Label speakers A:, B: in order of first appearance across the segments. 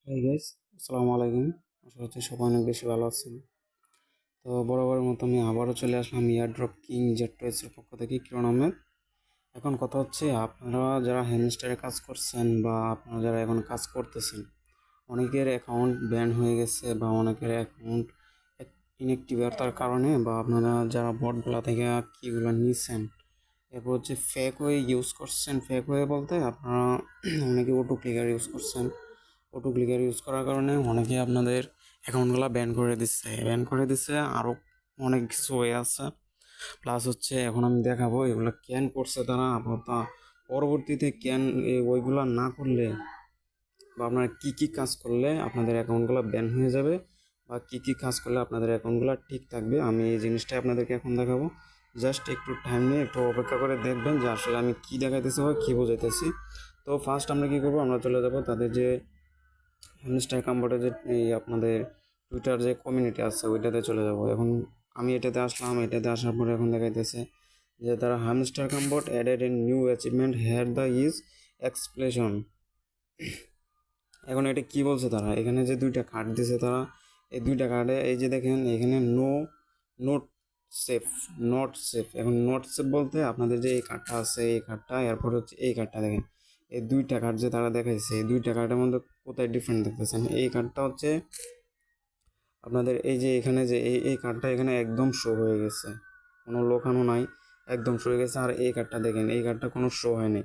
A: Hi guys, আসসালামু আলাইকুম। আশা করছি সবাই অনেক বেশি ভালো আছেন। তো বরাবরের মতো আমি আবারও চলে আসলাম ইয়ারড্রপ কিং জেড টয়েসের পক্ষ থেকে কিরণ আহমেদ। এখন কথা হচ্ছে, আপনারা যারা হ্যামস্টারে কাজ করছেন বা আপনারা যারা এখন কাজ করতেছেন, অনেকের অ্যাকাউন্ট ব্যান হয়ে গেছে বা অনেকের অ্যাকাউন্ট ইনঅ্যাক্টিভ হওয়ার কারণে বা আপনারা যারা বটগুলা থেকে কিগুলো নিছেন, এরপর হচ্ছে ফেক ওয়ে ইউজ করছেন। ফেক ওয়ে বলতে আপনারা অনেকে অটো ক্লিকার ইউজ করছেন। অটো ক্লিকার ইউজ করার কারণে অনেকে আপনাদের অ্যাকাউন্টগুলো ব্যান করে দিচ্ছে। আরও অনেক কিছু হয়ে আছে। প্লাস হচ্ছে এখন আমি দেখাবো এগুলো ক্যান করছে তারা আপাতত। পরবর্তীতে ক্যান ওইগুলো না করলে বা আপনারা কী কী কাজ করলে আপনাদের অ্যাকাউন্টগুলো ব্যান হয়ে যাবে বা কী কী কাজ করলে আপনাদের অ্যাকাউন্টগুলো ঠিক থাকবে, আমি এই জিনিসটাই আপনাদেরকে এখন দেখাবো। জাস্ট একটু টাইম নিয়ে একটু অপেক্ষা করে দেখবেন যে আসলে আমি কী দেখাইতেছি বা কী বোঝাইতেছি। তো ফার্স্ট আমরা কী করবো, আমরা চলে যাব তাদের যে হ্যামস্টার কাম্বোর্ডে যে এই আপনাদের টুইটার যে কমিউনিটি আছে ওইটাতে চলে যাব। এখন আমি এটাতে আসলাম, এটাতে আসার পরে এখন দেখাইতেছে যে তারা Hamster Kombat added a new achievement here the is explanation. এখন এটা কি বলছে তারা, এখানে যে দুইটা কার্ড দিছে তারা, এই দুইটা কার্ডে এই যে দেখেন এখানে নোট সেফ নট সেফ। এখন নট সেফ বলতে আপনাদের যে এই কার্ডটা আছে এই কার্ডটা, এরপর হচ্ছে এই কার্ডটা দেখেন, এই দুইটা কার্ড যে তারা দেখাইছে এই দুইটা কার্ডের মধ্যে কোথায় ডিফারেন্ট দেখতেছেন। এই কার্ডটা হচ্ছে আপনাদের এই যে এখানে যে এই কার্ডটা এখানে একদম শো হয়ে গেছে, কোনো লোকানো নাই, একদম শো হয়ে গেছে। আর এই কার্ডটা দেখেন, এই কার্ডটা কোনো শো হয়নি,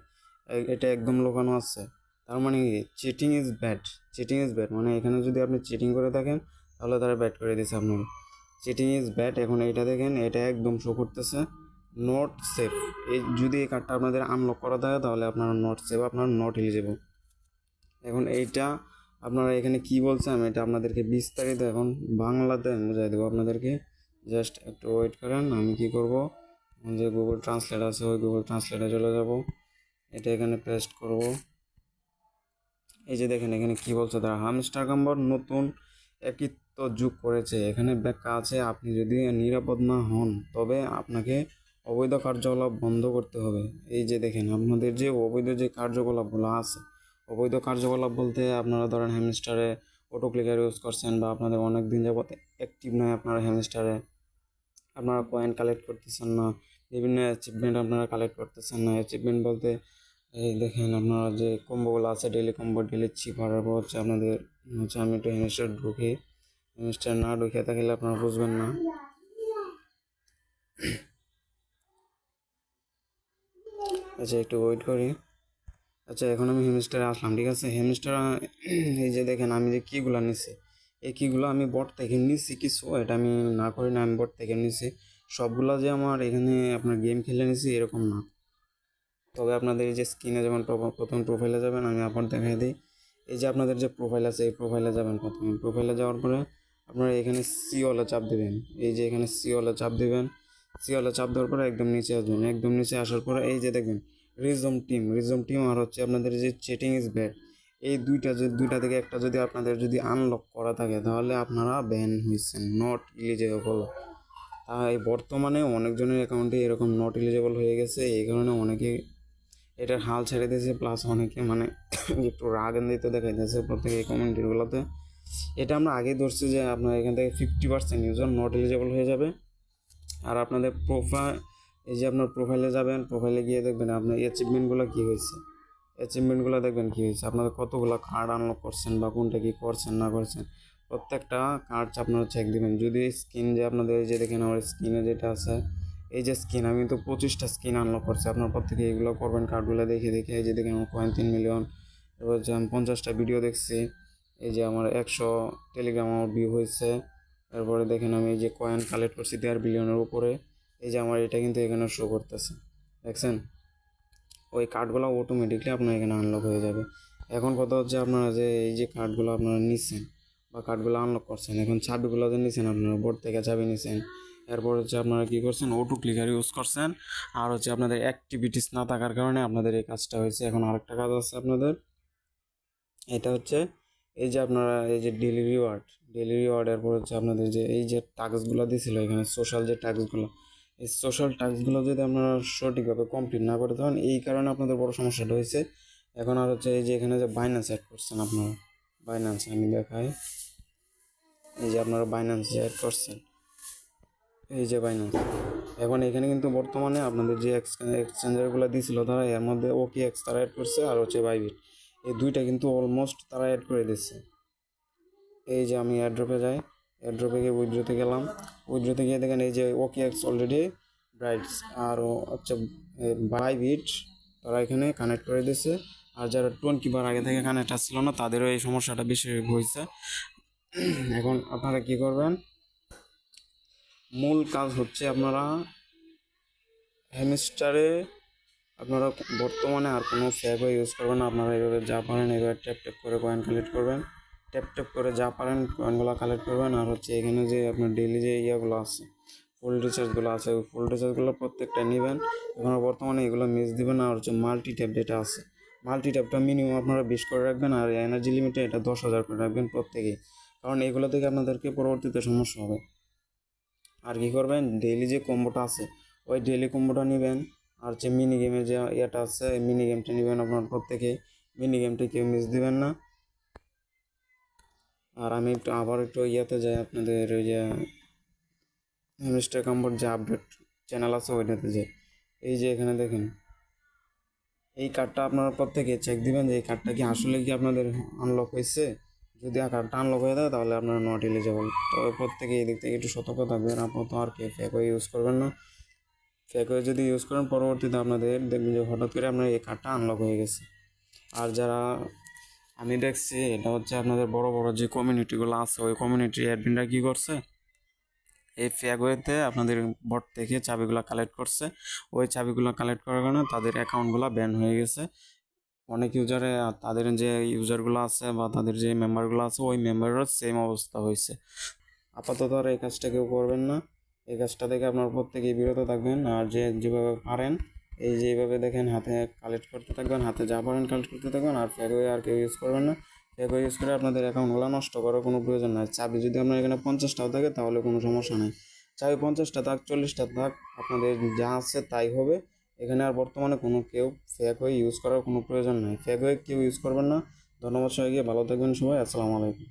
A: এটা একদম লোকানো আছে। তার মানে কি, cheating is bad. Cheating is bad মানে এখানে যদি আপনি চিটিং করে থাকেন তাহলে তারা ব্যাড করে দিয়েছে আপনাকে। Cheating is bad. এখন এইটা দেখেন, এটা একদম শো করতেছে নট সেফ। এই যদি এই কার্ডটা আপনাদের আনলক করা থাকে তাহলে আপনারা নট সেফ, আপনারা নট এলিজেবল। এখন এইটা আপনারা এখানে কি বলছে আমি এটা আপনাদেরকে বিস্তারিত এখন বাংলাতে আমি বুঝাই দেবো আপনাদেরকে। জাস্ট একটু ওয়েট করেন। আমি কি করব, যে গুগল ট্রান্সলেট আছে ওই গুগল ট্রান্সলেটে চলে যাব, এটা এখানে পেস্ট করব। এই যে দেখেন এখানে কি বলছে তারা, হামস্টার কাম্বার নতুন একত্ব যোগ করেছে। এখানে ব্যাখ্যা আছে, আপনি যদি নিরাপদ না হন তবে আপনাকে অবৈধ কার্যকলাপ বন্ধ করতে হবে। এই যে দেখেন আপনাদের যে অবৈধ যে কার্যকলাপগুলো আছে, অবৈধ কার্যকলাপ বলতে আপনারা ধরেন হ্যামস্টারে অটো ক্লিকার ইউজ করছেন বা আপনাদের অনেক দিন যাবত অ্যাক্টিভ নয় আপনারা হ্যামস্টারে, আপনারা কয়েন কালেক্ট করতেছেন না, বিভিন্ন অ্যাচিভমেন্ট আপনারা কালেক্ট করতেছেন না। অ্যাচিভমেন্ট বলতে এই দেখেন আপনারা যে কম্বোগুলো আছে, ডেলি কম্বো, ডেলি চিপার পর হচ্ছে আপনাদের হচ্ছে, আমি একটু হেমস্টার ঢুকি, হেমস্টার না ঢুকে থাকলে আপনারা বুঝবেন না। আচ্ছা একটু ওয়েট করি। আচ্ছা এখন আমি হেমস্টারে আসলাম, ঠিক আছে। হেমস্টার এই যে দেখেন আমি যে কীগুলো নিছি, এই কীগুলো আমি বট থেকে নিছি কিছু, এটা আমি না করি না, আমি বট থেকে নিছি। সবগুলা যে আমার এখানে আপনার গেম খেলে নিছি এরকম না। তবে আপনাদের এই যে স্ক্রিনে যখন প্রথম প্রোফাইলে যাবেন, আমি আবার দেখাই দিই। এই যে আপনাদের যে প্রোফাইল আছে এই প্রোফাইলে যাবেন, প্রথমে প্রোফাইলে যাওয়ার পরে আপনারা এখানে সি ওয়ালে চাপ দেবেন। এই যে এখানে সি ওয়ালে চাপ দেবেন, সি ওয়ালে চাপ দেওয়ার পরে একদম নিচে আসবেন। একদম নিচে আসার পরে এই যে দেখবেন রিজম টিম আর হচ্ছে আপনাদের যে চেটিং ইজ ব্যাড, এই দুইটা থেকে একটা যদি আপনাদের যদি আনলক করা থাকে তাহলে আপনারা ব্যান হয়েছেন, নট ইলিজেবল। তাই বর্তমানে অনেকজনের অ্যাকাউন্টে এরকম নট এলিজেবল হয়ে গেছে, এই কারণে অনেকে এটার হাল ছেড়ে দিয়েছে। প্লাস অনেকে মানে একটু রাগান্বিত দেখাইতেছে প্রত্যেকে এই কমিউনিটিগুলোতে। এটা আমরা আগে ধরছি যে আপনার এখান থেকে 50% ইউজার নট এলিজেবল হয়ে যাবে। আর আপনাদের প্রোফাইল, এই যে আপনার প্রোফাইলে যাবেন, প্রোফাইলে গিয়ে দেখবেন আপনার অ্যাচিভমেন্টগুলো কী হয়েছে, অ্যাচিভমেন্টগুলো দেখবেন কী হয়েছে, আপনাদের কতগুলো কার্ড আনলক করছেন বা কোনটা কী করছেন না করছেন, প্রত্যেকটা কার্ড আপনারা চেক দেবেন। যদি স্ক্রিন যে আপনাদের এই যে দেখেন আমার স্ক্রিনে যেটা আছে, এই যে স্কিন, আমি তো 25টা স্কিন আনলক করছি। আপনার প্রত্যেকে এগুলো করবেন কার্ডগুলো দেখে দেখে। এই যে দেখেন আমার কয়েন 3 মিলিয়ন, এবার হচ্ছে আমি 50টা ভিডিও দেখছি। এই যে আমার 100 টেলিগ্রাম আমার ভিউ হয়েছে। তারপরে দেখেন আমি এই যে কয়েন কালেক্ট করছি 1.5 বিলিয়নের উপরে। এই যে আমার এটা কিন্তু এখানে শো করতেছে, দেখছেন। ওই কার্ডগুলো অটোমেটিকলি আপনার এখানে আনলক হয়ে যাবে। এখন কথা হচ্ছে আপনারা যে এই যে কার্ডগুলো আপনারা নিচ্ছেন বা কার্ডগুলো আনলক করছেন, এখন চাবিগুলো যে নিচ্ছেন আপনারা বোর্ড থেকে চাবি নিচ্ছেন, এরপর হচ্ছে আপনারা কী করছেন, অটো ক্লিকার ইউজ করছেন। আর হচ্ছে আপনাদের অ্যাক্টিভিটিস না থাকার কারণে আপনাদের এই কাজটা হয়েছে। এখন আরেকটা কাজ আছে আপনাদের, এটা হচ্ছে এই যে আপনারা এই যে ডেলি রিওয়ার্ড এরপর হচ্ছে আপনাদের যে এই যে টাস্কগুলো দিয়েছিল এখানে, সোশ্যাল যে টাস্কগুলো, এই সোশ্যাল টাস্কগুলো যদি আপনারা সঠিকভাবে কমপ্লিট না করতে পারেন, এই কারণে আপনাদের বড় সমস্যাটা হয়েছে। এখন আর হচ্ছে এই যে এখানে যে বাইনান্স অ্যাড করছেন আপনারা, বাইন্যান্স আমি দেখাই। এই যে আপনারা বাইন্যান্স যে অ্যাড করছেন, এই যে বাইন্যান্স, এখন এখানে কিন্তু বর্তমানে আপনাদের যে এক্সচেঞ্জারগুলো দিয়েছিল তারা, এর মধ্যে ওকে এক্স তারা অ্যাড করছে আর হচ্ছে বাইবিট, এই দুইটা কিন্তু অলমোস্ট তারা অ্যাড করে দিচ্ছে। এই যে আমি এয়ারড্রপে যাই, এয়ারড্রপে গিয়ে উইথড্রোতে গেলাম, উইথড্রোতে গিয়ে দেখেন এই যে ওকে এক্স অলরেডি ব্রাইটস আর হচ্ছে বাইবিট তারা এখানে কানেক্ট করে দিচ্ছে। আর যারা 20 বার আগে থেকে কানেক্ট আসছিল না তাদেরও এই সমস্যাটা বেশি হয়েছে। এখন আপনারা কি করবেন, মূল কাজ হচ্ছে আপনারা হ্যামস্টারে আপনারা বর্তমানে আর কোনো ফ্যাগও ইউজ করবেন না। আপনারা এইভাবে যা পারেন এইভাবে ট্যাপ ট্যাপ করে কয়েন কালেক্ট করবেন, ট্যাপ ট্যাপ করে যা পারেন কয়েনগুলো কালেক্ট করবেন। আর হচ্ছে এখানে যে আপনার ডেইলি যে ইয়েগুলো আছে, ফুল রিচার্জগুলো আছে, ওই ফুল রিচার্জগুলো প্রত্যেকটা নেবেন। এখন বর্তমানে এগুলো মিস দিবেন। আর হচ্ছে মাল্টি ট্যাপ যেটা আছে, মাল্টি ট্যাপটা মিনিমাম আপনারা 20 করে রাখবেন, আর এনার্জি লিমিটে এটা 10,000 করে রাখবেন প্রত্যেকেই, কারণ এগুলো থেকে আপনাদেরকে পরবর্তীতে সমস্যা হবে। আর কি করবেন, ডেইলি যে কম্বোটা আছে ওই ডেইলি কম্বোটা নেবেন। আর যে মিনি গেমের যে ইয়েটা আছে মিনি গেমটা নেবেন আপনার প্রত্যেকে, মিনি গেমটা কেউ মিস দিবেন না। আর আমি আবার একটু ইয়েতে যাই, আপনাদের ওই যে মিস্টার কম্বোর যে আপডেট চ্যানেল আছে ওইটাতে যাই। এই যে এখানে দেখেন এই কার্ডটা আপনারা প্রত্যেকে চেক দিবেন যে এই কার্ডটা কি আসলে কি আপনাদের আনলক হয়েছে। যদি কার্ডটা আনলক হয়ে যায় তাহলে আপনারা নট এলিজেবল। তবে প্রত্যেকে এই দিক থেকে একটু সতর্ক থাকবেন, আপাতত আর কি ফেক ইউজ করবেন না। ফেক ওয়ে যদি ইউজ করেন পরবর্তীতে আপনাদের দেখবেন যে হঠাৎ করে আপনার এই কার্ডটা আনলক হয়ে গেছে। আর যারা আমি দেখছি এটা হচ্ছে আপনাদের বড় বড় যে কমিউনিটিগুলো আছে ওই কমিউনিটির অ্যাডমিনরা কী করছে, এই ফেক ওয়েতে আপনাদের বট থেকে চাবিগুলো কালেক্ট করছে। ওই চাবিগুলো কালেক্ট করার কারণে তাদের অ্যাকাউন্টগুলো ব্যান হয়ে গেছে। অনেক ইউজারে তাদের যে ইউজারগুলো আছে বা তাদের যে মেম্বারগুলো আছে ওই মেম্বারেরও সেম অবস্থা হয়েছে। আপাতত আর এই কাজটা কেউ করবেন না, এই কাজটা থেকে আপনার প্রত্যেকেই বিরত থাকবেন। আর যে যেভাবে পারেন এই যে এইভাবে দেখেন হাতে কালেক্ট করতে থাকবেন, হাতে যা পারেন কালেক্ট করতে থাকবেন। আর ফেকওয়ে আর কেউ ইউজ করবেন না। ফেকওয়ে ইউজ করে আপনাদের অ্যাকাউন্টগুলো নষ্ট করার কোনো প্রয়োজন নাই। চাবি যদি আপনার এখানে 50টাও থাকে তাহলে কোনো সমস্যা নেই, চাবি 50টা থাক 40টা থাক, আপনাদের যা আছে তাই হবে। এখানে আর বর্তমানে কোনো কেউ ফেকওয়ে ইউজ করার কোনো প্রয়োজন নাই, ফেকওয়ে কেউ ইউজ করবেন না। ধন্যবাদ সবাইকে, ভালো থাকবেন সবাই, আসসালামু আলাইকুম।